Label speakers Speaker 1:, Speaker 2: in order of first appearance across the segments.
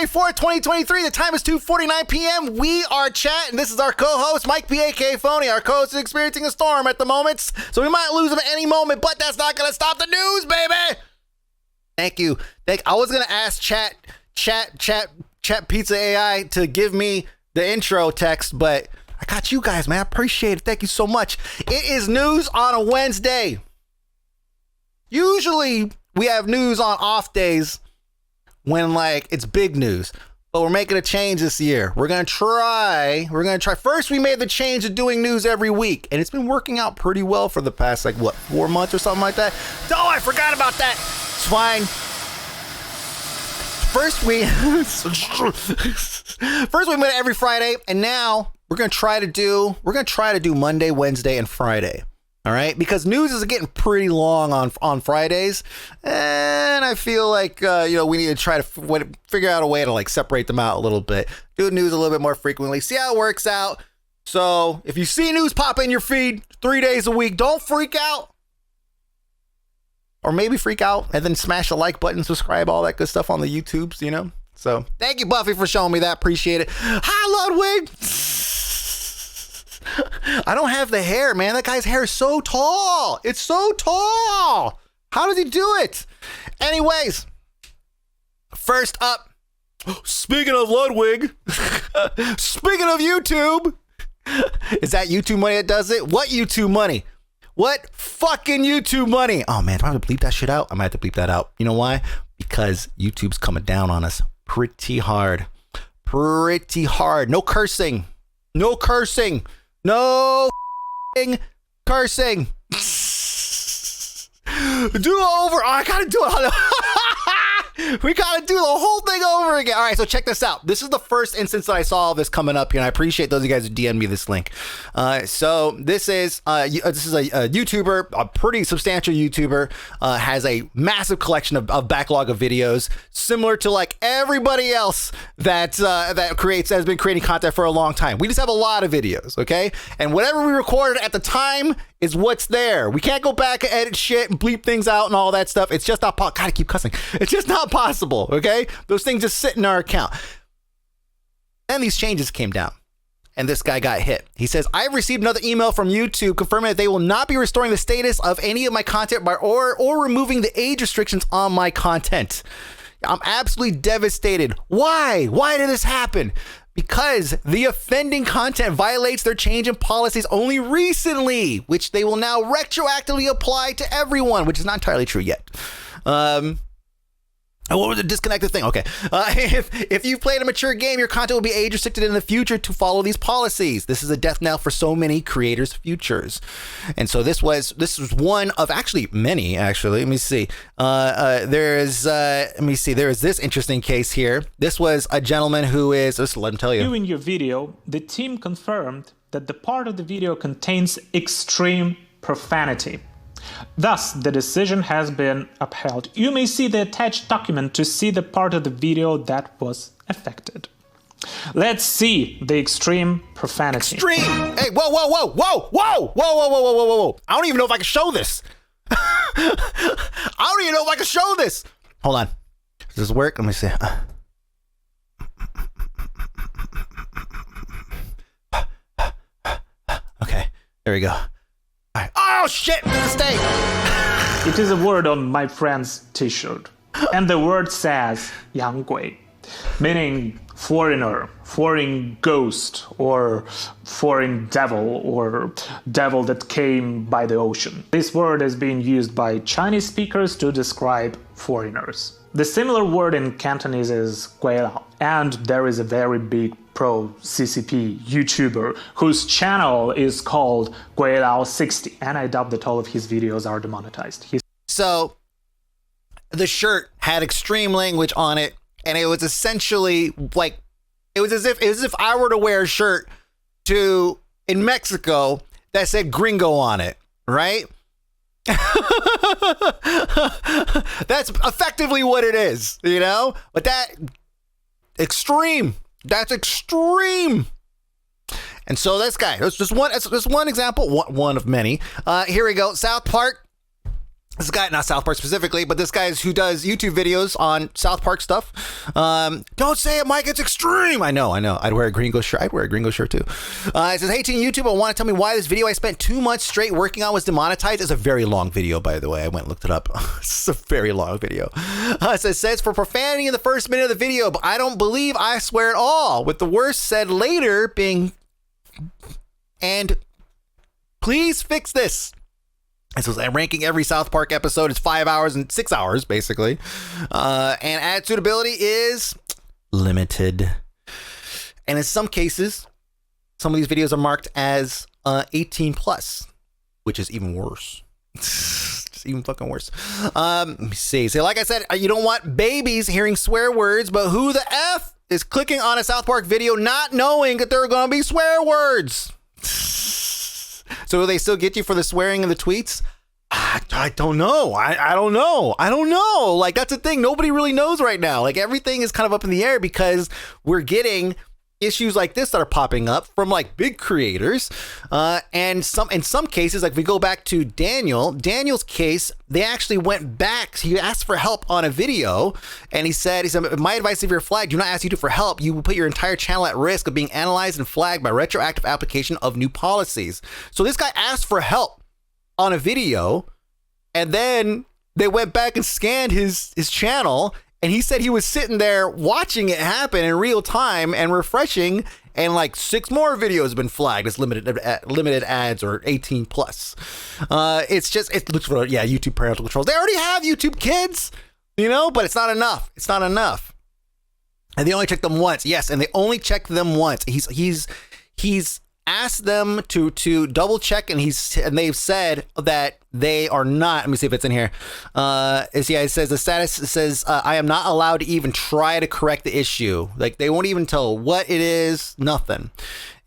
Speaker 1: January 4th, 2023. The time is 2:49 p.m. We are Chat, and this is our co-host, Mike P. A.K. Phony. Our co-host is experiencing a storm at the moment, so we might lose him at any moment, but that's not going to stop the news, baby. Thank you. I was going to ask Chat Pizza AI to give me the intro text, but I got you guys, man. I appreciate it. Thank you so much. It is news on a Wednesday. Usually we have news on off days when it's big news, but we're making a change this year. We're going to try. First, we made the change of doing news every week, and it's been working out pretty well for the past 4 months or something like that. Oh, I forgot about that. It's fine. First we went every Friday, and now we're going to try to do Monday, Wednesday, and Friday. All right, because news is getting pretty long on Fridays, and I feel like we need to try to figure out a way to separate them out a little bit, do news a little bit more frequently, see how it works out. So if you see news pop in your feed 3 days a week, don't freak out, or maybe freak out and then smash the like button, subscribe, all that good stuff on the YouTubes, So thank you, Buffy, for showing me that. Appreciate it. Hi, Ludwig. I don't have the hair, man. That guy's hair is so tall. It's so tall. How does he do it? Anyways, first up, speaking of Ludwig, speaking of YouTube, is that YouTube money that does it? What YouTube money? What fucking YouTube money? Oh, man, do I have to bleep that shit out? I might have to bleep that out. You know why? Because YouTube's coming down on us pretty hard. Pretty hard. No cursing. No cursing. No cursing. Do over. Oh, I gotta do it. We gotta do the whole thing over again. All right, so check this out. This is the first instance that I saw all this coming up here, and I appreciate those of you guys who DM'd me this link. So this is a YouTuber, a pretty substantial YouTuber, has a massive collection of backlog of videos, similar to everybody else that has been creating content for a long time. We just have a lot of videos, okay? And whatever we recorded at the time is what's there. We can't go back and edit shit and bleep things out and all that stuff. It's just not gotta keep cussing. It's just not possible, okay? Those things just sit in our account. Then these changes came down, and this guy got hit. He says, I have received another email from YouTube confirming that they will not be restoring the status of any of my content or removing the age restrictions on my content. I'm absolutely devastated. Why? Why did this happen? Because the offending content violates their change in policies only recently, which they will now retroactively apply to everyone, which is not entirely true yet. What was the disconnected thing? Okay. If you've played a mature game, your content will be age restricted in the future to follow these policies. This is a death knell for so many creators' futures. And so this was one of many. Let me see. There is this interesting case here. This was a gentleman who is, let him tell you.
Speaker 2: Viewing your video, the team confirmed that the part of the video contains extreme profanity. Thus, the decision has been upheld. You may see the attached document to see the part of the video that was affected. Let's see the extreme profanity.
Speaker 1: Extreme! Hey, whoa. I don't even know if I can show this. Hold on. Does this work? Let me see. Okay, there we go. Right. Oh shit! Mistake.
Speaker 2: It is a word on my friend's t-shirt, and the word says 洋鬼, meaning foreigner, foreign ghost, or foreign devil, or devil that came by the ocean. This word is being used by Chinese speakers to describe foreigners. The similar word in Cantonese is 鬼佬, and there is a very big pro-CCP YouTuber whose channel is called 鬼佬60, and I doubt that all of his videos are demonetized.
Speaker 1: So the shirt had extreme language on it, and it was essentially it was as if I were to wear a shirt in Mexico that said gringo on it, right? That's effectively what it is, but that's extreme. And so this guy, that's just one example, one of many. Here we go. South Park This guy, not South Park specifically, but this guy who does YouTube videos on South Park stuff. Don't say it, Mike. It's extreme. I know. I'd wear a Gringo shirt. I'd wear a Gringo shirt too. It says, hey, Team YouTube, I want to tell me why this video I spent 2 months straight working on was demonetized. It's a very long video, by the way. I went and looked it up. It's a very long video. It says for profanity in the first minute of the video, but I don't believe I swear at all, with the worst said later being, and please fix this. And so I'm ranking every South Park episode is 5 hours and 6 hours, basically. And ad suitability is limited. And in some cases, some of these videos are marked as 18 plus, which is even worse. It's even fucking worse. Let me see. So like I said, you don't want babies hearing swear words, but who the F is clicking on a South Park video not knowing that there are going to be swear words? So will they still get you for the swearing in the tweets? I don't know. I don't know. Like, that's the thing. Nobody really knows right now. Like, everything is kind of up in the air because we're getting issues like this that are popping up from like big creators. And in some cases, like if we go back to Daniel's case, they actually went back. He asked for help on a video and he said, my advice if you're flagged, do not ask YouTube for help. You will put your entire channel at risk of being analyzed and flagged by retroactive application of new policies. So this guy asked for help on a video and then they went back and scanned his channel. And he said he was sitting there watching it happen in real time and refreshing, and like 6 more videos have been flagged as limited ads or 18 plus. It looks for YouTube parental controls. They already have YouTube Kids, but it's not enough. It's not enough. And they only checked them once. Yes, and they only checked them once. He's asked them to double check, and they've said that they are not. Let me see if it's in here. It says the status says I am not allowed to even try to correct the issue. Like they won't even tell what it is. Nothing.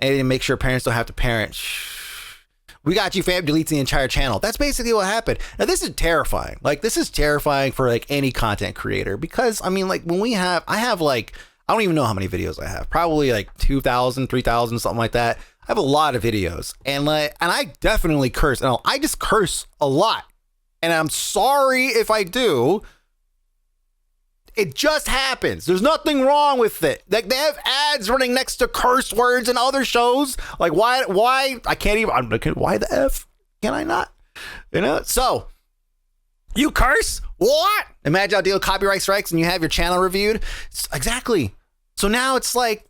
Speaker 1: And make sure parents don't have to parent. We got you, fam. Deletes the entire channel. That's basically what happened. Now this is terrifying. Like this is terrifying for like any content creator because I mean like when I have like I don't even know how many videos I have. Probably like 2,000, 3,000, something like that. I have a lot of videos and I definitely curse. And I just curse a lot. And I'm sorry if I do. It just happens. There's nothing wrong with it. Like they have ads running next to curse words and other shows. Like why I can't even, why the F can I not? So you curse? What? Imagine I'll deal with copyright strikes and you have your channel reviewed. Exactly. So now it's like,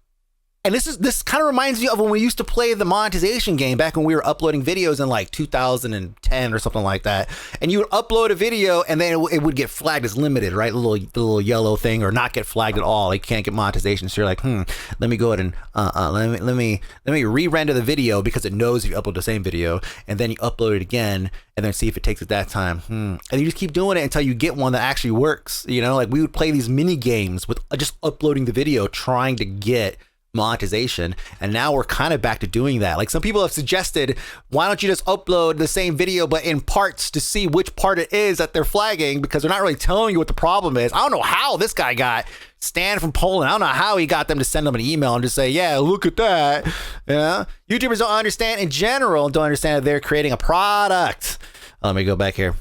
Speaker 1: and this kind of reminds me of when we used to play the monetization game back when we were uploading videos in like 2010 or something like that. And you would upload a video and then it would get flagged as limited, right? The little yellow thing, or not get flagged at all. Like you can't get monetization. So you're like, let me go ahead and let me re-render the video because it knows if you upload the same video, and then you upload it again and then see if it takes it that time. And you just keep doing it until you get one that actually works. Like we would play these mini games with just uploading the video, trying to get monetization, and now we're kind of back to doing that. Like some people have suggested, why don't you just upload the same video but in parts to see which part it is that they're flagging, because they're not really telling you what the problem is. I don't know how this guy got Stan from Poland. I don't know how he got them to send them an email and just say, yeah, look at that. YouTubers don't understand in general, don't understand that they're creating a product. Let me go back here.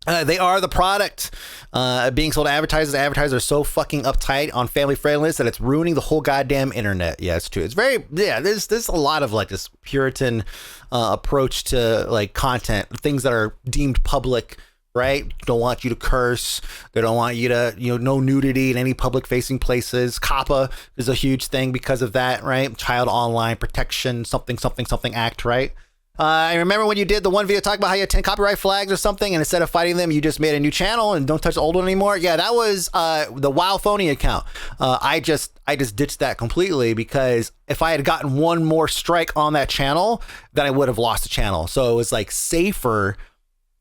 Speaker 1: They are the product being sold to advertisers. Advertisers are so fucking uptight on family friendliness that it's ruining the whole goddamn internet. Yeah, it's true. It's very, there's a lot of like this Puritan approach to like content, things that are deemed public, right? Don't want you to curse. They don't want you to, no nudity in any public facing places. COPPA is a huge thing because of that, right? Child Online Protection, something Act, right? I remember when you did the one video talking about how you had 10 copyright flags or something, and instead of fighting them, you just made a new channel and don't touch the old one anymore. Yeah, that was the WoW phony account. I just ditched that completely because if I had gotten one more strike on that channel, then I would have lost the channel. So it was like safer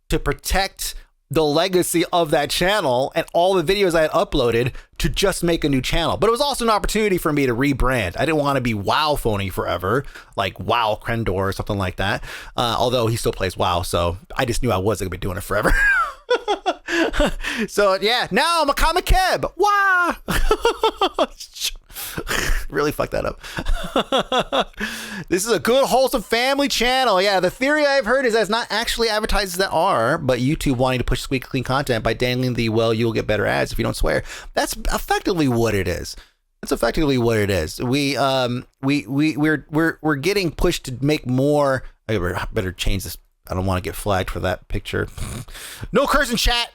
Speaker 1: to protect the legacy of that channel and all the videos I had uploaded to just make a new channel. But it was also an opportunity for me to rebrand. I didn't want to be WoW phony forever, like WoW Krendor or something like that. Although he still plays WoW, so I just knew I wasn't gonna be doing it forever. So yeah, now I'm a comic keb. Wah! Really fucked that up. This is a good, wholesome family channel. Yeah, the theory I've heard is that it's not actually advertisers that are, but YouTube wanting to push squeaky clean content by dangling the, well, you'll get better ads if you don't swear. That's effectively what it is. That's effectively what it is. We're getting pushed to make more. I better change this. I don't want to get flagged for that picture. No cursing, chat.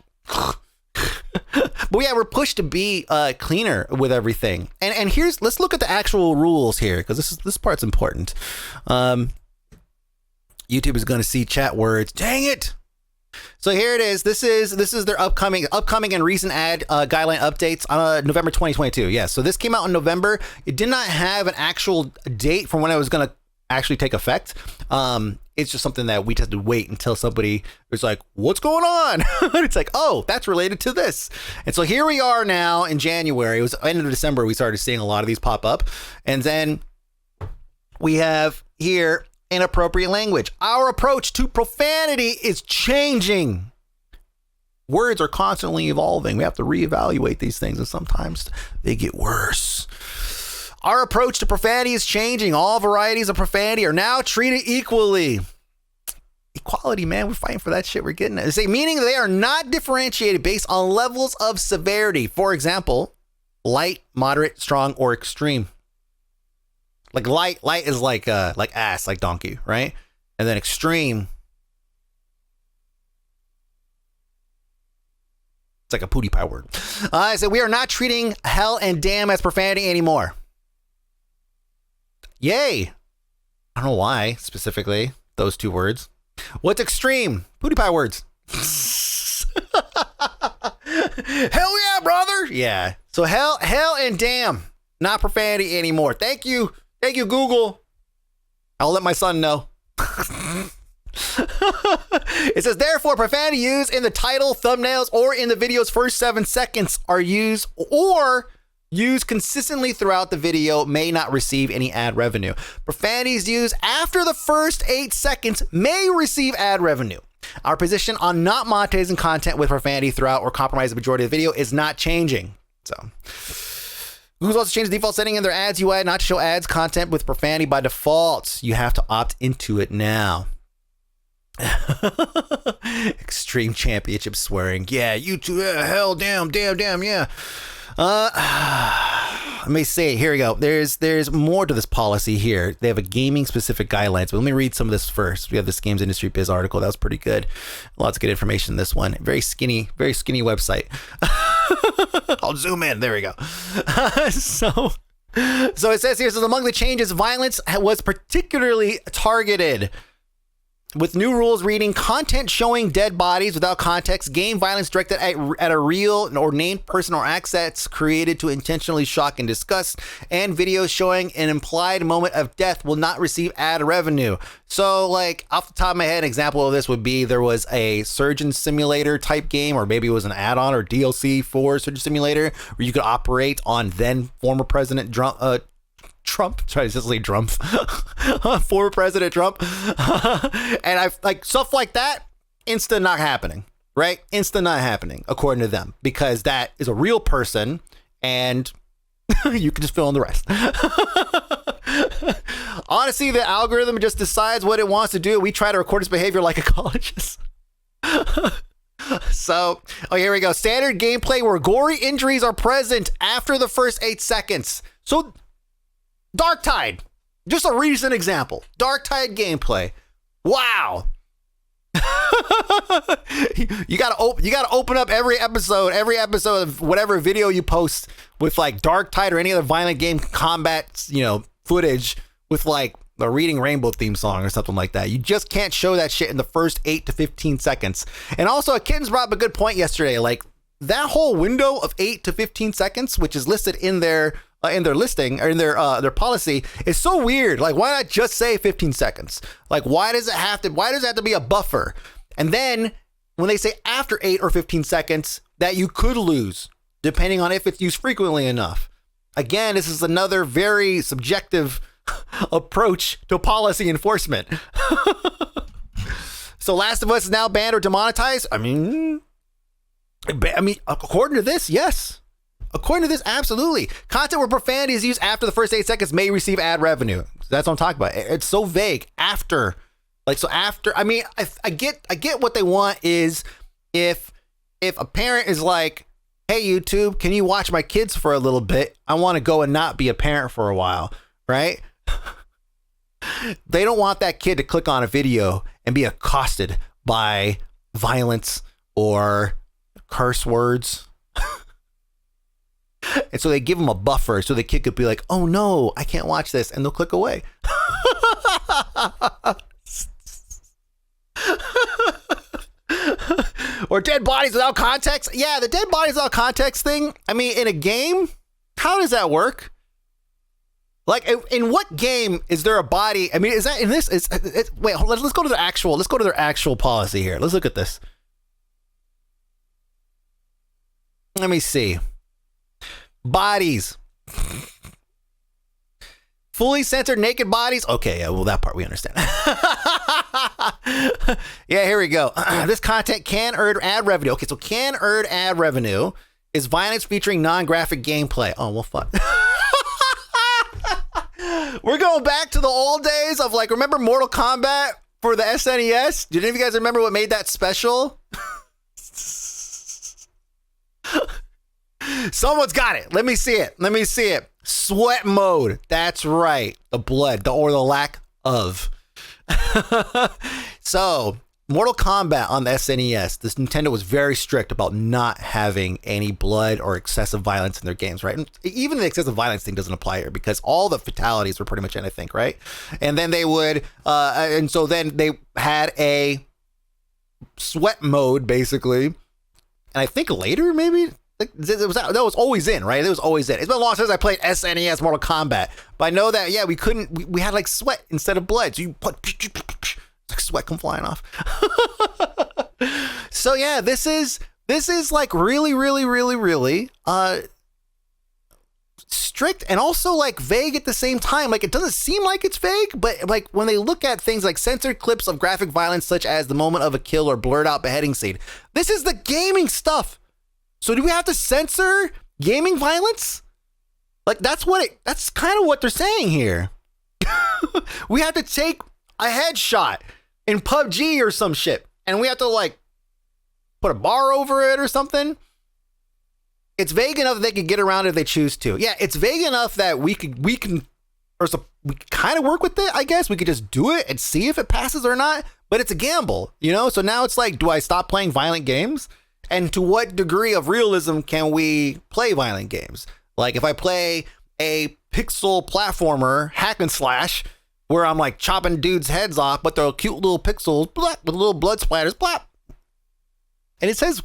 Speaker 1: But yeah, we're pushed to be cleaner with everything. And here's, let's look at the actual rules here, because this part's important. YouTube is going to see chat words. Dang it. So here it is. This is their upcoming and recent ad guideline updates on November 2022. Yeah, so this came out in November. It did not have an actual date from when it was going to actually take effect. It's just something that we just had to wait until somebody was like, what's going on? It's like, oh, that's related to this. And so here we are now in January. It was end of December. We started seeing a lot of these pop up. And then we have here inappropriate language. Our approach to profanity is changing. Words are constantly evolving. We have to reevaluate these things, and sometimes they get worse. Our approach to profanity is changing. All varieties of profanity are now treated equally. Equality, man. We're fighting for that shit. We're getting it. They say, meaning they are not differentiated based on levels of severity. For example, light, moderate, strong, or extreme. Like light is like ass, like donkey, right? And then extreme, it's like a pooty pie word. I said we are not treating hell and damn as profanity anymore. Yay. I don't know why specifically those two words. What's extreme? Pooty pie words. Hell yeah, brother. Yeah. So hell and damn, not profanity anymore. Thank you, Google. I'll let my son know. It says, therefore, profanity used in the title, thumbnails, or in the video's first 7 seconds are used consistently throughout the video may not receive any ad revenue. Profanities used after the first 8 seconds may receive ad revenue. Our position on not monetizing content with profanity throughout or compromise the majority of the video is not changing. So Google's also changed the default setting in their ads UI not to show ads content with profanity by default. You have to opt into it now. Extreme championship swearing. Yeah, YouTube. Yeah, hell, damn, yeah. Let me see. Here we go. There's more to this policy here. They have a gaming specific guidelines, but let me read some of this first. We have this Games Industry Biz article. That was pretty good. Lots of good information in this one. Very skinny website. I'll zoom in. There we go. So it says here, among the changes, violence was particularly targeted. With new rules reading, content showing dead bodies without context, game violence directed at a real or named person or assets created to intentionally shock and disgust, and videos showing an implied moment of death will not receive ad revenue. So, like, off the top of my head, an example of this would be there was a Surgeon Simulator type game, or maybe it was an add-on or DLC for Surgeon Simulator, where you could operate on then former President Trump, sorry, this is like Trump, former President Trump, and I've like stuff like that, insta not happening, right? Insta not happening, according to them, because that is a real person, and you can just fill in the rest. Honestly, the algorithm just decides what it wants to do. We try to record its behavior like ecologists. So, here we go. Standard gameplay where gory injuries are present after the first 8 seconds. So, Darktide, just a recent example. Darktide gameplay. Wow. you gotta open up every episode of whatever video you post with like Darktide or any other violent game combat, footage with like the Reading Rainbow theme song or something like that. You just can't show that shit in the first 8 to 15 seconds. And also, Kittens brought up a good point yesterday. Like that whole window of 8 to 15 seconds, which is listed in their listing or in their policy, is so weird. Like, why not just say 15 seconds? Like, why does it have to be a buffer? And then when they say after 8 or 15 seconds, that you could lose, depending on if it's used frequently enough. Again, this is another very subjective approach to policy enforcement. So Last of Us is now banned or demonetized? I mean, according to this, yes. According to this, absolutely. Content where profanity is used after the first 8 seconds may receive ad revenue. That's what I'm talking about. It's so vague. After, like, so after. I mean, I get what they want is if a parent is like, hey, YouTube, can you watch my kids for a little bit? I want to go and not be a parent for a while, right? They don't want that kid to click on a video and be accosted by violence or curse words. And so they give them a buffer so the kid could be like, oh no, I can't watch this. And they'll click away. Or dead bodies without context. Yeah, the dead bodies without context thing. I mean, in a game, how does that work? Like, in what game is there a body? I mean, is that in this? Wait, let's go to their actual policy here. Let's look at this. Let me see. Bodies. Fully censored naked bodies. Okay, yeah, well, that part we understand. Yeah, here we go. This content can earn ad revenue. Okay, so can earn ad revenue is violence featuring non-graphic gameplay. Oh, well, fuck. We're going back to the old days of, like, remember Mortal Kombat for the SNES? Did any of you guys remember what made that special? Someone's got it. Let me see it. Sweat mode. That's right. The blood, or the lack of. So, Mortal Kombat on the SNES, this Nintendo was very strict about not having any blood or excessive violence in their games, right? And even the excessive violence thing doesn't apply here because all the fatalities were pretty much in, I think, right? And then they would, and so then they had a sweat mode, basically. And I think later, maybe, that was always in, right? It was always in. It's been long since I played SNES Mortal Kombat, but I know that, yeah, we had like sweat instead of blood. So you put, like sweat come flying off. So yeah, this is like really strict and also like vague at the same time. Like, it doesn't seem like it's vague, but like when they look at things like censored clips of graphic violence, such as the moment of a kill or blurred out beheading scene, this is the gaming stuff. So do we have to censor gaming violence? Like, that's kind of what they're saying here. We have to take a headshot in PUBG or some shit, and we have to like put a bar over it or something. It's vague enough that they could get around it if they choose to. Yeah, it's vague enough that we can kind of work with it, I guess. We could just do it and see if it passes or not, but it's a gamble, you know? So now it's like, do I stop playing violent games? And to what degree of realism can we play violent games? Like, if I play a pixel platformer hack and slash where I'm like chopping dudes' heads off, but they're cute little pixels, blah, with little blood splatters, blah. And it says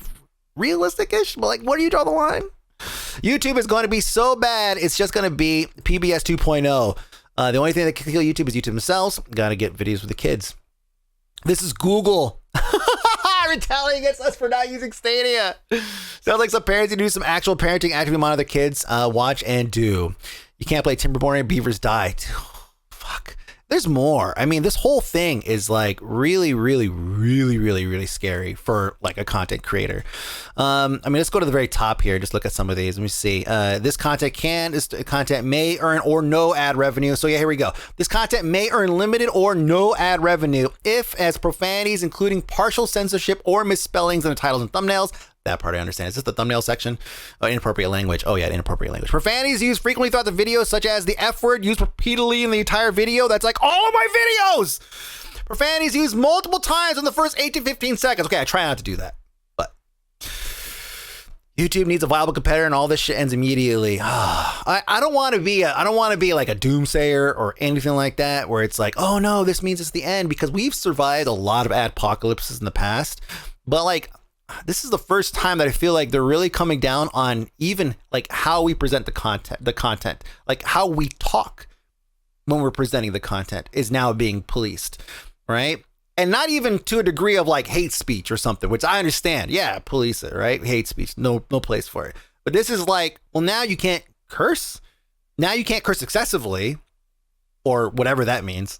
Speaker 1: realistic-ish, but like, where do you draw the line? YouTube is going to be so bad, it's just going to be PBS 2.0. The only thing that can kill YouTube is YouTube themselves. Got to get videos with the kids. This is Google. Retaliating against us for not using Stadia. Sounds like some parents who do some actual parenting, actively monitor their kids. Watch and do. You can't play Timberborn and Beavers Die. Fuck. There's more. I mean, this whole thing is like really scary for like a content creator. I mean, let's go to the very top here. Just look at some of these. Let me see. This content may earn or no ad revenue. So yeah, here we go. This content may earn limited or no ad revenue if as profanities, including partial censorship or misspellings in the titles and thumbnails. That part I understand. Is this the thumbnail section? Oh, inappropriate language. Oh yeah, inappropriate language. Profanities used frequently throughout the video, such as the F word used repeatedly in the entire video. That's like all of my videos. Profanities used multiple times in the first 8 to 15 seconds. Okay, I try not to do that, but YouTube needs a viable competitor, and all this shit ends immediately. I don't want to be like a doomsayer or anything like that, where it's like, oh no, this means it's the end, because we've survived a lot of adpocalypses in the past, but like, this is the first time that I feel like they're really coming down on even like how we present the content, like how we talk when we're presenting the content is now being policed, right? And not even to a degree of like hate speech or something, which I understand. Yeah, police it, right? Hate speech, no place for it. But this is like, well, now you can't curse. Now you can't curse excessively. or whatever that means.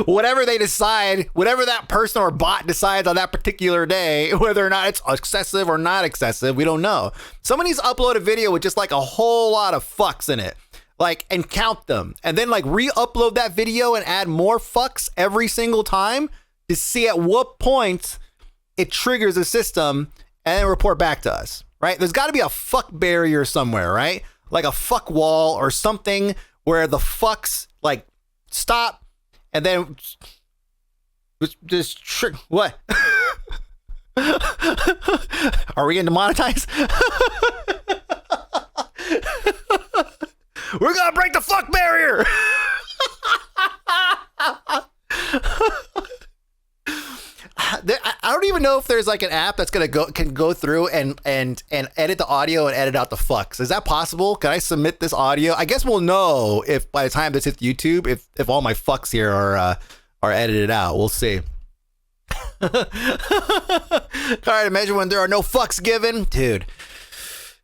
Speaker 1: Whatever they decide, whatever that person or bot decides on that particular day, whether or not it's excessive or not excessive, we don't know. Someone needs to upload a video with just like a whole lot of fucks in it, like, and count them, and then like re-upload that video and add more fucks every single time to see at what point it triggers the system and then report back to us, right? There's got to be a fuck barrier somewhere, right? Like a fuck wall or something where the fucks like stop and then just what? Are we gonna demonetize? We're gonna break the fuck barrier. I don't even know if there's like an app that's can go through and edit the audio and edit out the fucks. Is that possible? Can I submit this audio? I guess we'll know if by the time this hits YouTube, if all my fucks here are edited out. We'll see. All right, to measure when there are no fucks given, dude.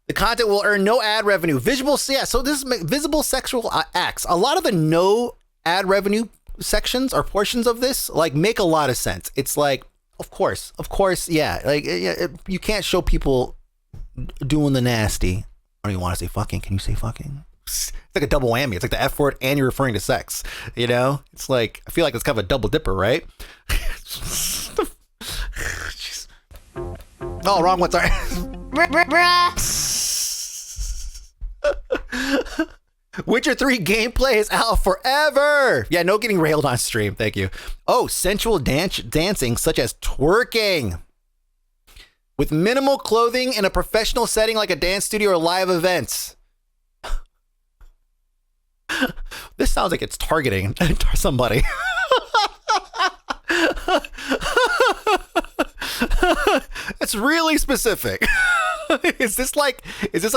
Speaker 1: The content will earn no ad revenue. Visible, yeah. So this is visible sexual acts. A lot of the no ad revenue sections or portions of this like make a lot of sense. It's like, of course, yeah. Like, you can't show people doing the nasty. I don't even want to say fucking. Can you say fucking? It's like a double whammy. It's like the F word and you're referring to sex. You know, it's like I feel like it's kind of a double dipper, right? Oh, wrong one. Sorry. Witcher 3 gameplay is out forever. Yeah, no getting railed on stream. Thank you. Oh, sensual dancing such as twerking with minimal clothing in a professional setting like a dance studio or live events. This sounds like it's targeting somebody. That's really specific. Is this like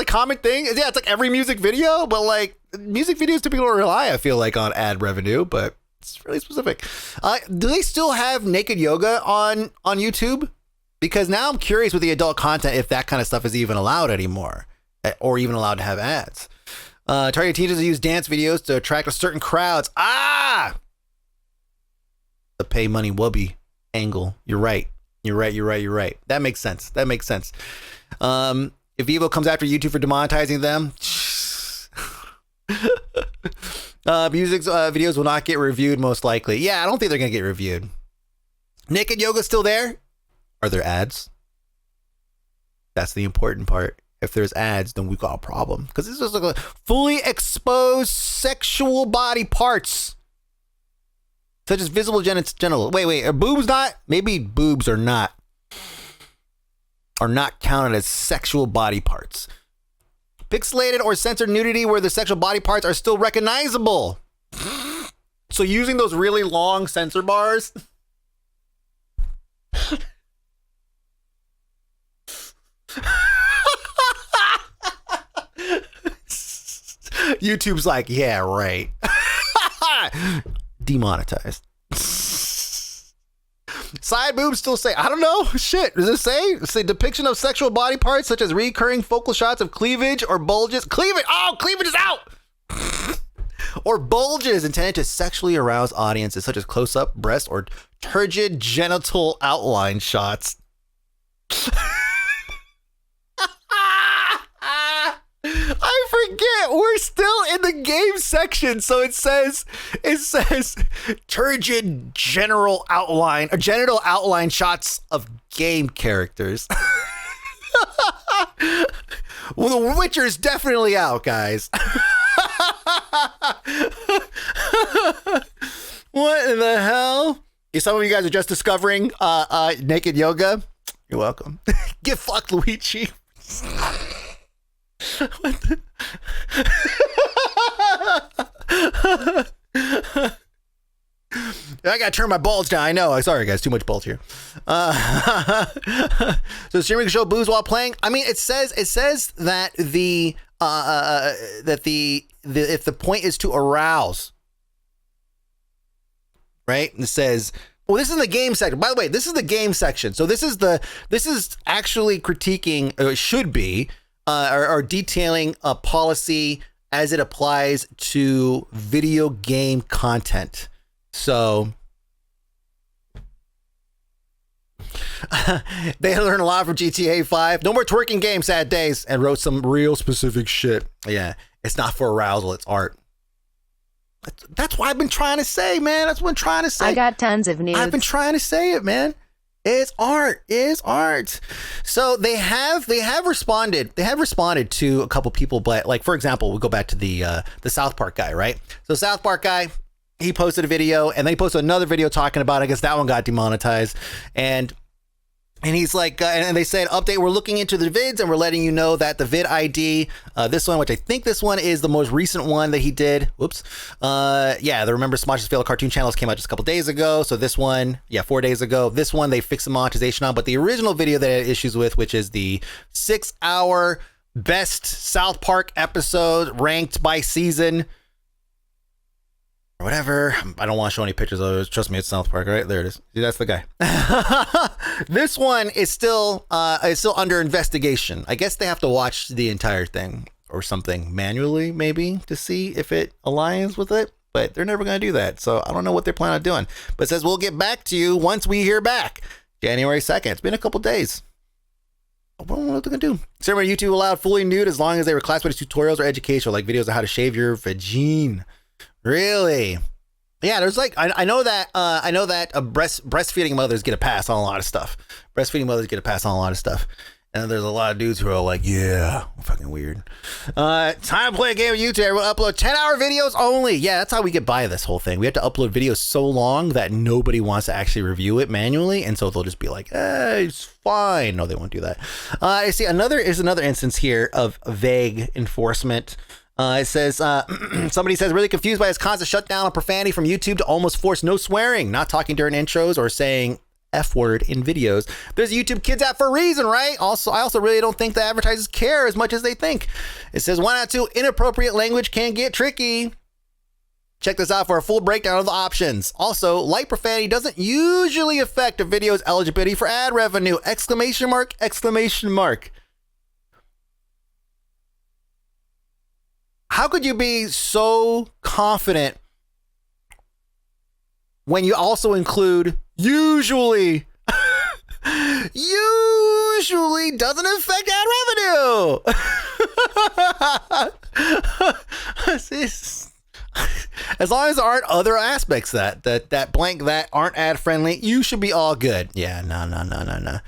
Speaker 1: common thing? Yeah, it's like every music video, but like music videos typically don't rely, I feel like, on ad revenue, but it's really specific. Do they still have naked yoga on YouTube? Because now I'm curious with the adult content if that kind of stuff is even allowed anymore, or even allowed to have ads. Target teachers use dance videos to attract a certain crowds. The pay money wubby angle. You're right. That makes sense. If Evo comes after YouTube for demonetizing them, music videos will not get reviewed most likely. Yeah, I don't think they're gonna get reviewed. Naked yoga's still there. Are there ads? That's the important part. If there's ads, then we've got a problem, because this is like a fully exposed sexual body parts, such as visible genital. Wait, are boobs not? Maybe boobs are not counted as sexual body parts. Pixelated or censored nudity where the sexual body parts are still recognizable. So using those really long censor bars. YouTube's like, yeah, right. Demonetized. Side boobs still say, I don't know. Shit. Does it say? Say depiction of sexual body parts such as recurring focal shots of cleavage or bulges. Cleavage. Oh, cleavage is out. Or bulges intended to sexually arouse audiences such as close-up breast or turgid genital outline shots. I forget, we're still in the game section, so it says turgid genital outline shots of game characters. Well, The Witcher's definitely out, guys. What in the hell? If some of you guys are just discovering naked yoga, you're welcome. Get fucked, Luigi. What the? I gotta turn my balls down. I know. Sorry, guys. Too much balls here. So streaming can show boobs while playing. I mean, it says that if the point is to arouse, right? And it says, well, this is the game section. By the way, this is the game section. So this is actually critiquing, or it should be, or detailing a policy as it applies to video game content. So they learned a lot from GTA 5. No more twerking games, sad days, and wrote some real specific shit. Yeah, it's not for arousal, it's art. That's what I've been trying to say, man. That's what I'm trying to say.
Speaker 3: I got tons of nudes.
Speaker 1: I've been trying to say it, man. It's art. It's art. So they have responded. They have responded to a couple people, but like, for example, we'll go back to the South Park guy, right? So South Park guy, he posted a video, and then he posted another video talking about, I guess that one got demonetized, and he's like, and they said, update, we're looking into the vids and we're letting you know that the vid ID, this one, which I think this one is the most recent one that he did. Whoops. Yeah, the Remember Smosh's Failed Cartoon Channels came out just a couple days ago. So this one, 4 days ago, this one they fixed the monetization on, but the original video that I had issues with, which is the 6-hour best South Park episode ranked by season, or whatever. I don't want to show any pictures of it. Trust me, it's South Park, right? There it is. See, that's the guy. This one is still under investigation. I guess they have to watch the entire thing or something manually, maybe, to see if it aligns with it. But they're never going to do that. So I don't know what they're planning on doing. But it says, we'll get back to you once we hear back. January 2nd. It's been a couple days. I don't know what they're going to do. Server YouTube allowed fully nude as long as they were classified as tutorials or educational, like videos on how to shave your vagine. Really? Yeah, there's like, I know that breastfeeding mothers get a pass on a lot of stuff. And there's a lot of dudes who are like, yeah, fucking weird. Time to play a game with YouTube. We'll upload 10-hour videos only. Yeah, that's how we get by this whole thing. We have to upload videos so long that nobody wants to actually review it manually. And so they'll just be like, it's fine. No, they won't do that. I see another instance here of vague enforcement. It says, somebody says, really confused by his constant shutdown on profanity from YouTube to almost force no swearing, not talking during intros or saying F word in videos. There's a YouTube Kids app for a reason, right? Also, I also really don't think the advertisers care as much as they think. It says, 1 out of 2, inappropriate language can get tricky. Check this out for a full breakdown of the options. Also, light profanity doesn't usually affect a video's eligibility for ad revenue! Exclamation mark, exclamation mark. How could you be so confident when you also include usually? Usually doesn't affect ad revenue. As long as there aren't other aspects that blank that aren't ad friendly, you should be all good. Yeah, no.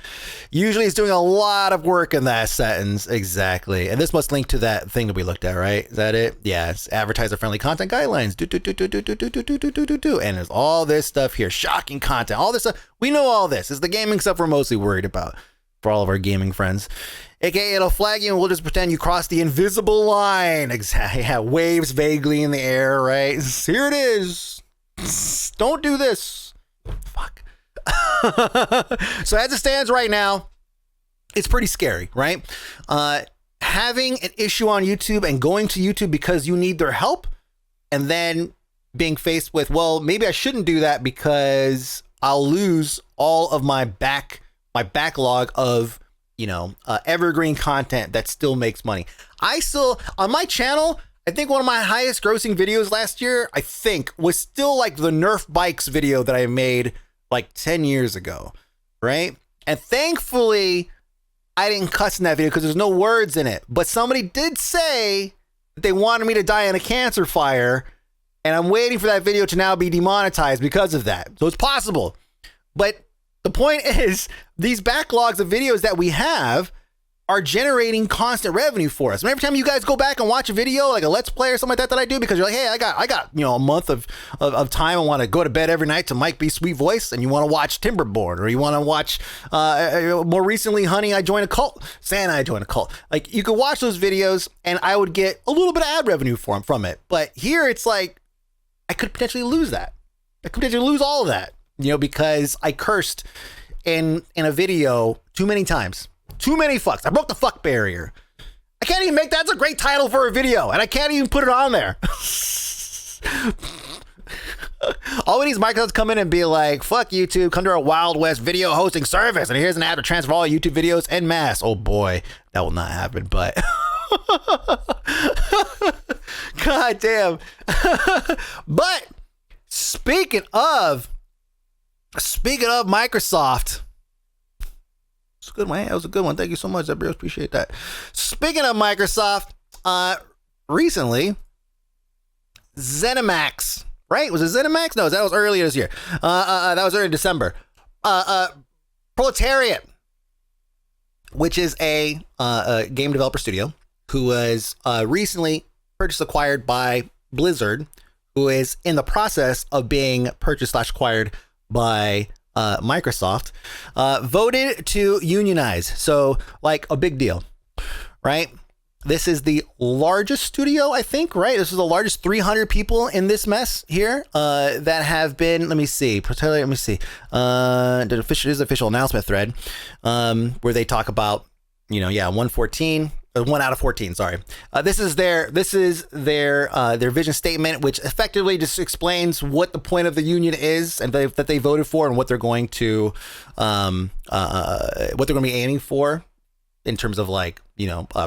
Speaker 1: Usually it's doing a lot of work in that sentence. Exactly. And this must link to that thing that we looked at, right? Is that it? Yeah, it's advertiser friendly content guidelines. And there's all this stuff here. Shocking content. All this stuff. We know all this. It's the gaming stuff we're mostly worried about for all of our gaming friends. AKA, it'll flag you and we'll just pretend you crossed the invisible line. Exactly. Yeah, waves vaguely in the air, right? Here it is. Don't do this. Fuck. So as it stands right now, it's pretty scary, right? Having an issue on YouTube and going to YouTube because you need their help, and then being faced with, well, maybe I shouldn't do that because I'll lose all of my backlog of evergreen content that still makes money. On my channel, I think one of my highest grossing videos last year, was still like the Nerf bikes video that I made like 10 years ago, right? And thankfully, I didn't cuss in that video because there's no words in it. But somebody did say that they wanted me to die in a cancer fire, and I'm waiting for that video to now be demonetized because of that. So it's possible. But the point is, these backlogs of videos that we have are generating constant revenue for us. And every time you guys go back and watch a video, like a Let's Play or something like that I do, because you're like, hey, I got a month of time. I want to go to bed every night to Mike B. Sweet Voice, and you want to watch Timberborn, or you want to watch, more recently, Honey, I Joined a Cult, Santa, I Joined a Cult. Like, you could watch those videos, and I would get a little bit of ad revenue from it. But here, it's like, I could potentially lose that. I could potentially lose all of that, because I cursed in a video too many times. Too many fucks. I broke the fuck barrier. I can't even make that's a great title for a video, and I can't even put it on there. All we need is Microsoft to come in and be like, fuck YouTube, come to our Wild West video hosting service, and here's an ad to transfer all YouTube videos en masse. Oh boy, that will not happen, but God damn. But speaking of Microsoft, it's a good one. That was a good one. Thank you so much. I really appreciate that. Speaking of Microsoft, recently, Zenimax, right? Was it Zenimax? No, that was earlier this year. That was early December. Proletariat, which is a game developer studio who was recently acquired by Blizzard, who is in the process of being purchased/acquired by Microsoft, voted to unionize. So, like, a big deal, right? This is the largest studio, I think, right? This is the largest 300 people in this mess here that have been, let me see. There's an official announcement thread where they talk about, 114. 1 out of 14. Sorry. This is their vision statement, which effectively just explains what the point of the union is and that they voted for and what they're going to be aiming for in terms of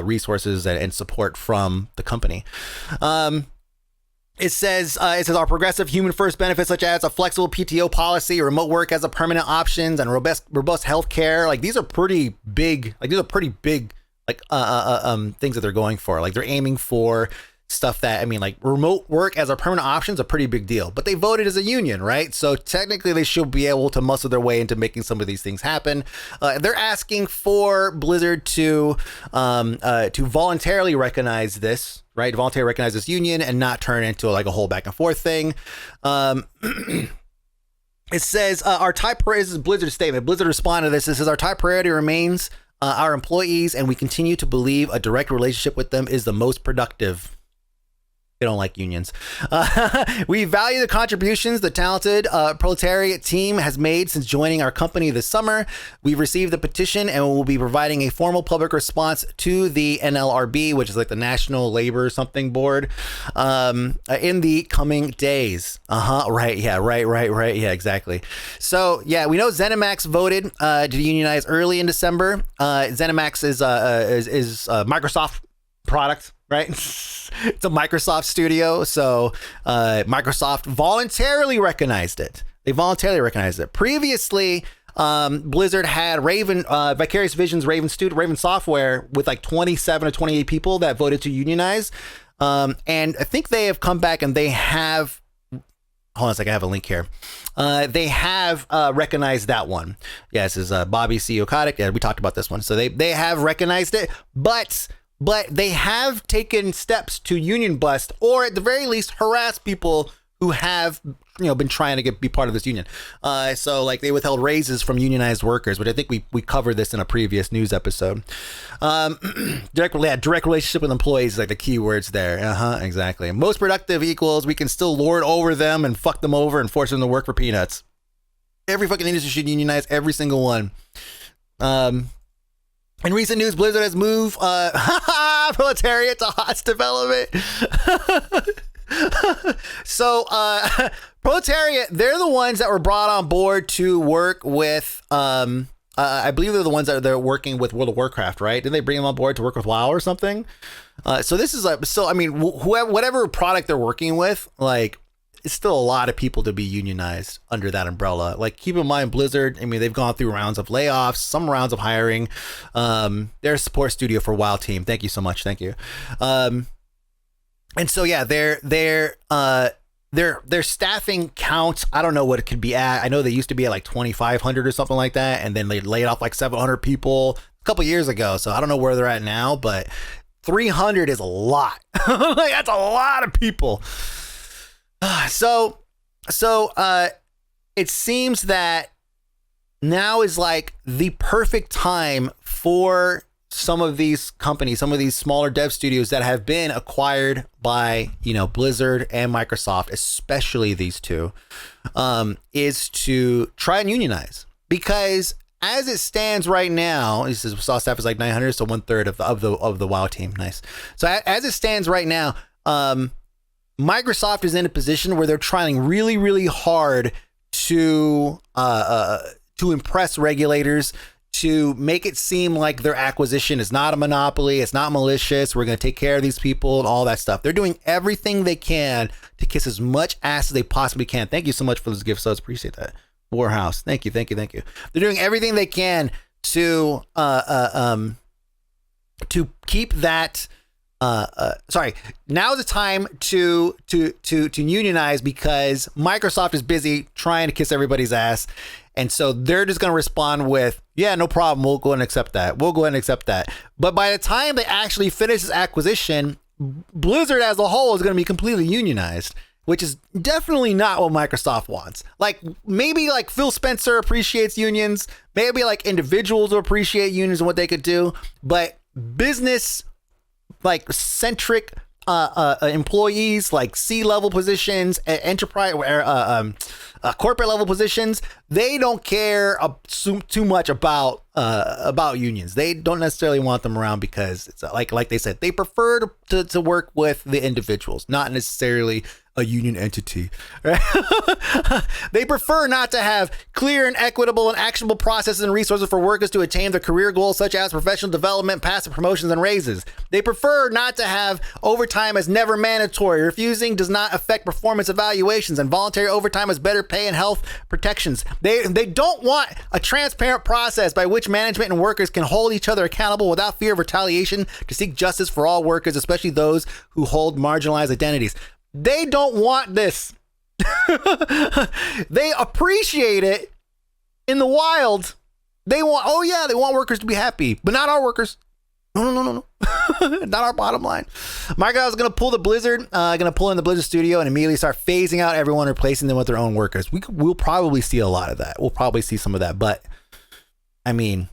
Speaker 1: resources and support from the company. It says our progressive human first benefits such as a flexible PTO policy, remote work as a permanent options, and robust health care. Like, these are pretty big. Things that they're going for. Like, they're aiming for stuff that, remote work as a permanent option is a pretty big deal, but they voted as a union, right? So technically they should be able to muscle their way into making some of these things happen. They're asking for Blizzard to voluntarily recognize this, right? Voluntarily recognize this union and not turn into a whole back and forth thing. It says our top priority, this is Blizzard's statement. Blizzard responded to this. It says our top priority remains our employees, and we continue to believe a direct relationship with them is the most productive. They don't like unions. We value the contributions the talented Proletariat team has made since joining our company this summer. We've received the petition and will be providing a formal public response to the NLRB, which is like the National Labor something board, in the coming days. Right. Yeah, right. Yeah, exactly. So yeah, we know Zenimax voted to unionize early in December. Zenimax is a Microsoft product, right? It's a Microsoft studio, so Microsoft voluntarily recognized it. They voluntarily recognized it. Previously, Blizzard had Vicarious Visions, Raven Software with 27 or 28 people that voted to unionize, and I think they have come back and they have. Hold on a second, I have a link here. They have recognized that one. Yeah, this is Bobby C. Okotic. Yeah, we talked about this one. So they have recognized it, but they have taken steps to union bust, or at the very least harass people who have been trying to be part of this union. So they withheld raises from unionized workers, but I think we covered this in a previous news episode. Direct relationship with employees is the key words there. Exactly. Most productive equals we can still lord over them and fuck them over and force them to work for peanuts. Every fucking industry should unionize, every single one. In recent news, Blizzard has moved Proletariat to HOTS development. So Proletariat, they're the ones that were brought on board to work with I believe they're the ones that they're working with World of Warcraft, right? Did they bring them on board to work with WoW or something? So this is whatever product they're working with, it's still a lot of people to be unionized under that umbrella. Keep in mind, Blizzard, they've gone through rounds of layoffs, some rounds of hiring. They're a support studio for WoW team. Thank you so much. Thank you. And so, yeah, their staffing count, I don't know what it could be at. I know they used to be at 2,500 or something like that. And then they laid off 700 people a couple years ago. So I don't know where they're at now, but 300 is a lot. That's a lot of people. So it seems that now is the perfect time for some of these companies, some of these smaller dev studios that have been acquired by, Blizzard and Microsoft, especially these two, is to try and unionize. Because as it stands right now, he says saw staff is 900, so 1/3 of the WoW team. Nice. So as it stands right now, Microsoft is in a position where they're trying really, really hard to impress regulators, to make it seem like their acquisition is not a monopoly, it's not malicious, we're going to take care of these people and all that stuff. They're doing everything they can to kiss as much ass as they possibly can. Thank you so much for those gifts, subs. Appreciate that. Warhouse. Thank you. They're doing everything they can to keep that now's the time to unionize, because Microsoft is busy trying to kiss everybody's ass. And so they're just going to respond with, yeah, no problem. We'll go ahead and accept that. But by the time they actually finish this acquisition, Blizzard as a whole is going to be completely unionized, which is definitely not what Microsoft wants. Like, maybe like Phil Spencer appreciates unions. Maybe like individuals will appreciate unions and what they could do. But business, like centric employees, like C-level positions, enterprise, corporate level positions, they don't care too much about unions. They don't necessarily want them around because it's like they said, they prefer to work with the individuals, not necessarily a union entity. Right? They prefer not to have clear and equitable and actionable processes and resources for workers to attain their career goals, such as professional development, passive promotions, and raises. They prefer not to have overtime as never mandatory. Refusing does not affect performance evaluations, and voluntary overtime has better pay and health protections. They don't want a transparent process by which management and workers can hold each other accountable without fear of retaliation to seek justice for all workers, especially those who hold marginalized identities. They don't want this. They appreciate it in the wild. They want workers to be happy, but not our workers. No. Not our bottom line. My guy was going to pull the Blizzard, going to pull in the Blizzard studio and immediately start phasing out everyone, replacing them with their own workers. We'll probably see a lot of that. We'll probably see some of that. But I mean,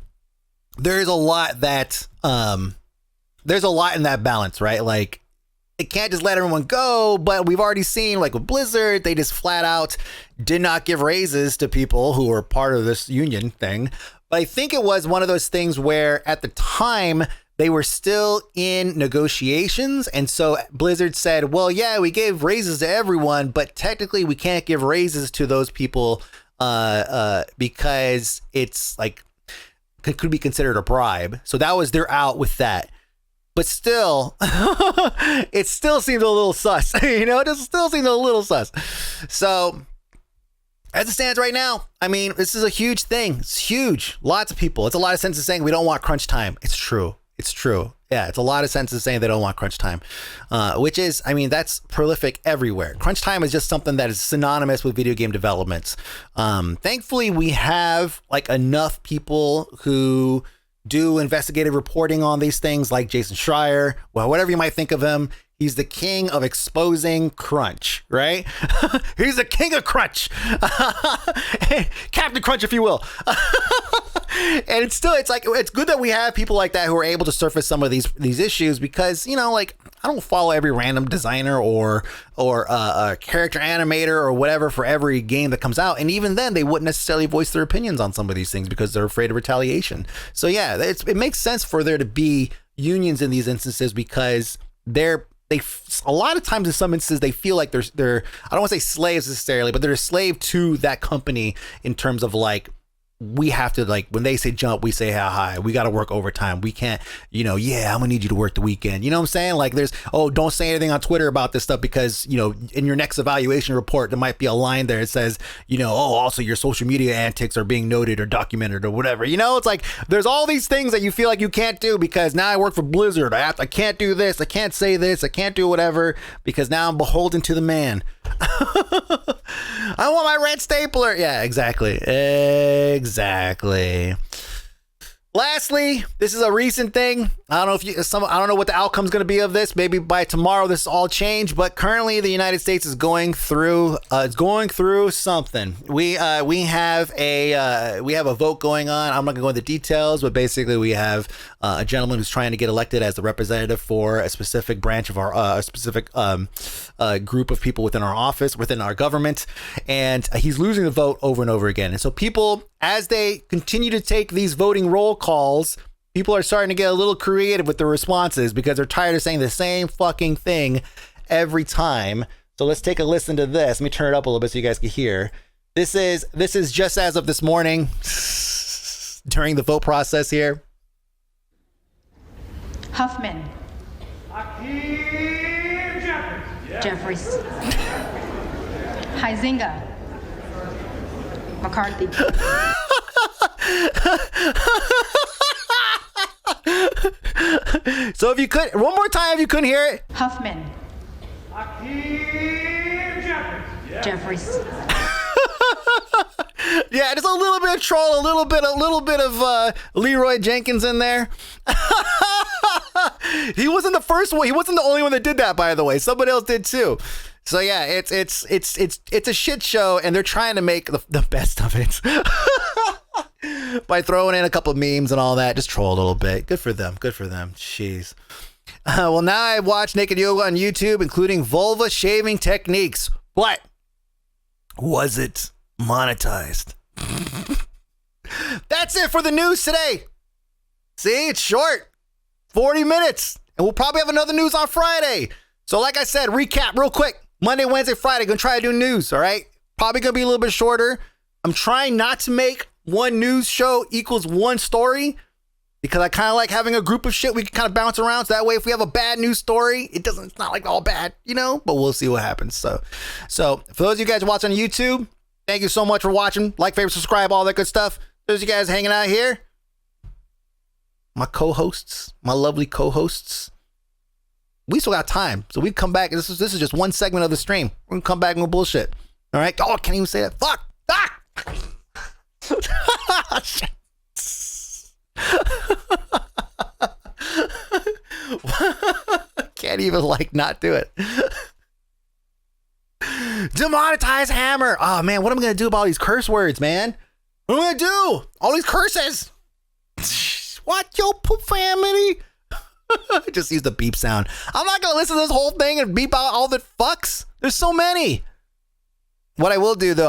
Speaker 1: there's a lot in that balance, right? Like, it can't just let everyone go, but we've already seen, like with Blizzard, they just flat out did not give raises to people who were part of this union thing. But I think it was one of those things where at the time they were still in negotiations. And so Blizzard said, well, yeah, we gave raises to everyone, but technically we can't give raises to those people because it's like could be considered a bribe. So that was their out with that. But still, it still seems a little sus. It just still seems a little sus. So, as it stands right now, I mean, this is a huge thing. It's huge. Lots of people. It's a lot of senses saying we don't want crunch time. It's true. Yeah, it's a lot of senses saying they don't want crunch time, which is, I mean, that's prolific everywhere. Crunch time is just something that is synonymous with video game developments. Thankfully, we have like enough people who do investigative reporting on these things, like Jason Schreier. Well, whatever you might think of him, he's the king of exposing crunch, right? He's the king of crunch. Captain Crunch, if you will. And it's good that we have people like that who are able to surface some of these issues, because, like, I don't follow every random designer or a character animator or whatever for every game that comes out. And even then, they wouldn't necessarily voice their opinions on some of these things because they're afraid of retaliation. So yeah, it makes sense for there to be unions in these instances, because a lot of times in some instances they feel like they're I don't want to say slaves necessarily, but they're a slave to that company in terms of like, we have to, like, when they say jump, we say how high. We got to work overtime. We can't, yeah, I'm gonna need you to work the weekend. You know what I'm saying? Like, don't say anything on Twitter about this stuff, because, in your next evaluation report, there might be a line there that says, also your social media antics are being noted or documented or whatever. It's like, there's all these things that you feel like you can't do because now I work for Blizzard. I can't do this. I can't say this. I can't do whatever because now I'm beholden to the man. I want my red stapler. Yeah, exactly. Lastly, this is a recent thing. I don't know what the outcome's going to be of this. Maybe by tomorrow this all change. But currently, the United States is going through something. We have a vote going on. I'm not going to go into details, but basically we have a gentleman who's trying to get elected as the representative for a specific branch of our a specific group of people within our office, within our government, and he's losing the vote over and over again. And so people, as they continue to take these voting roll calls, people are starting to get a little creative with their responses because they're tired of saying the same fucking thing every time. So let's take a listen to this. Let me turn it up a little bit so you guys can hear. This is just as of this morning. during the vote process here.
Speaker 3: Huffman. Jeffries. Huizinga. McCarthy.
Speaker 1: So if you could, one more time if you couldn't hear it.
Speaker 3: Huffman. Jeffries.
Speaker 1: Yeah, just a little bit of troll, a little bit of Leroy Jenkins in there. He wasn't the first one. He wasn't the only one that did that, by the way. Somebody else did too. So yeah, it's a shit show, and they're trying to make the best of it by throwing in a couple of memes and all that. Just troll a little bit. Good for them. Good for them. Jeez. Well, now I watch naked yoga on YouTube, including vulva shaving techniques. What was it monetized? That's it for the news today. See, it's short. 40 minutes. And we'll probably have another news on Friday. So like I said, recap real quick. Monday, Wednesday, Friday, gonna try to do news, all right? Probably gonna be a little bit shorter. I'm trying not to make one news show equals one story because I kind of like having a group of shit we can kind of bounce around. So that way, if we have a bad news story, it's not like all bad, you know, but we'll see what happens. So for those of you guys watching on YouTube, thank you so much for watching. Like, favorite, subscribe, all that good stuff. Those of you guys hanging out here, my co-hosts, my lovely co-hosts, we still got time. So we come back. This is just one segment of the stream. We're going to come back and go bullshit. All right. Oh, I can't even say that. Fuck. Ah! Shit. Can't even not do it. Demonetize hammer. Oh man, what am I gonna do about all these curse words, man? What am I gonna do? All these curses. What, yo, poop family? Just use the beep sound. I'm not gonna listen to this whole thing and beep out all the fucks. There's so many. What I will do though,